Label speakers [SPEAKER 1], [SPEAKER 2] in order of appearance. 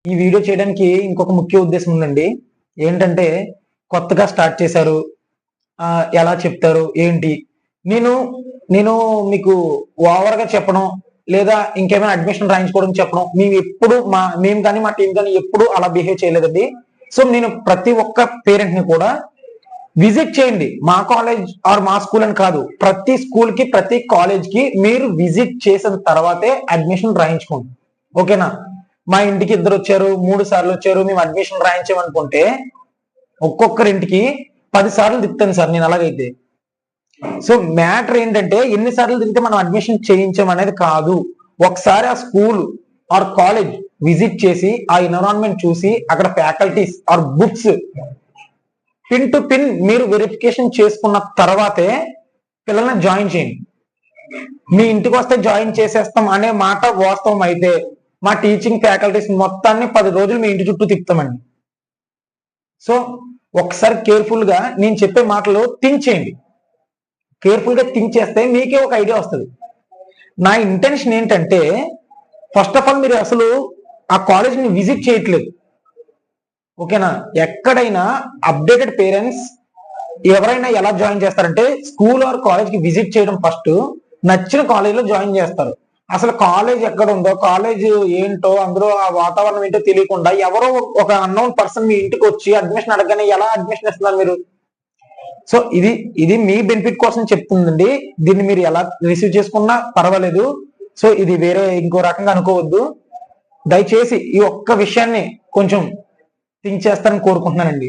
[SPEAKER 1] ఈ వీడియో చేయడానికి ఇంకొక ముఖ్య ఉద్దేశం ఉందండి. ఏంటంటే కొత్తగా స్టార్ట్ చేశారు. ఎలా చెప్తారు? ఏంటి? నేను నేను మీకు ఓవర్‌గా చెప్పడం లేదా ఇంకేమైనా అడ్మిషన్ రాయించుకోవడం చెప్పడం మేము కానీ మా టీమ్ కానీ ఎప్పుడు అలా బిహేవ్ చేయలేదండి. సో నేను ప్రతి ఒక్క పేరెంట్‌ని కూడా విజిట్ చేయండి. మా కాలేజ్ ఆర్ మా స్కూల్ అని కాదు. ప్రతి స్కూల్‌కి, ప్రతి కాలేజ్‌కి మీరు విజిట్ చేసిన తర్వాతే అడ్మిషన్ రాయించుకోండి. ఓకేనా? మా ఇంటికి ఇద్దరొచ్చారు, 3 సార్లు వచ్చారు, మేము అడ్మిషన్ రాయించామనుకుంటే ఒక్కొక్కరింటికి 10 సార్లు తిప్పుతాను సార్ నేను అలాగైతే. సో మ్యాటర్ ఏంటంటే ఎన్ని సార్లు తిరిగితే మనం అడ్మిషన్ చేయించాం అనేది కాదు. ఒకసారి ఆ స్కూల్ ఆర్ కాలేజ్ విజిట్ చేసి ఆ ఎన్విరాన్మెంట్ చూసి అక్కడ faculties or books pin to pin మీరు వెరిఫికేషన్ చేసుకున్న తర్వాతే పిల్లల్ని జాయిన్ చేయండి. మీ ఇంటికి వస్తే జాయిన్ చేసేస్తాం అనే మాట వాస్తవం అయితే మా టీచింగ్ ఫ్యాకల్టీస్ మొత్తాన్ని 10 రోజులు మీ ఇంటి చుట్టూ తిప్పుతామండి. సో ఒకసారి కేర్ఫుల్ గా నేను చెప్పే మాటలు థింక్ చేయండి. కేర్ఫుల్ గా థింక్ చేస్తే మీకే ఒక ఐడియా వస్తుంది. నా ఇంటెన్షన్ ఏంటంటే ఫస్ట్ ఆఫ్ ఆల్ మీరు అసలు ఆ కాలేజ్ని విజిట్ చేయట్లేదు. ఓకేనా? ఎక్కడైనా అప్డేటెడ్ పేరెంట్స్ ఎవరైనా ఎలా జాయిన్ చేస్తారంటే స్కూల్ ఆర్ కాలేజ్ కి విజిట్ చేయడం ఫస్ట్, నచ్చిన కాలేజీలో జాయిన్ చేస్తారు. అసలు కాలేజ్ ఎక్కడ ఉందో, కాలేజ్ ఏంటో, అందులో ఆ వాతావరణం ఏంటో తెలియకుండా ఎవరో ఒక అన్నోన్ పర్సన్ మీ ఇంటికి వచ్చి అడ్మిషన్ అడగగానే ఎలా అడ్మిషన్ ఇస్తున్నారు మీరు? సో ఇది మీ బెనిఫిట్ కోసం చెప్తుందండి. దీన్ని మీరు ఎలా రిసీవ్ చేసుకున్నా పర్వాలేదు. సో ఇది వేరే ఇంకో రకంగా అనుకోవద్దు. దయచేసి ఈ ఒక్క విషయాన్ని కొంచెం థింక్ చేస్తారని కోరుకుంటున్నానండి.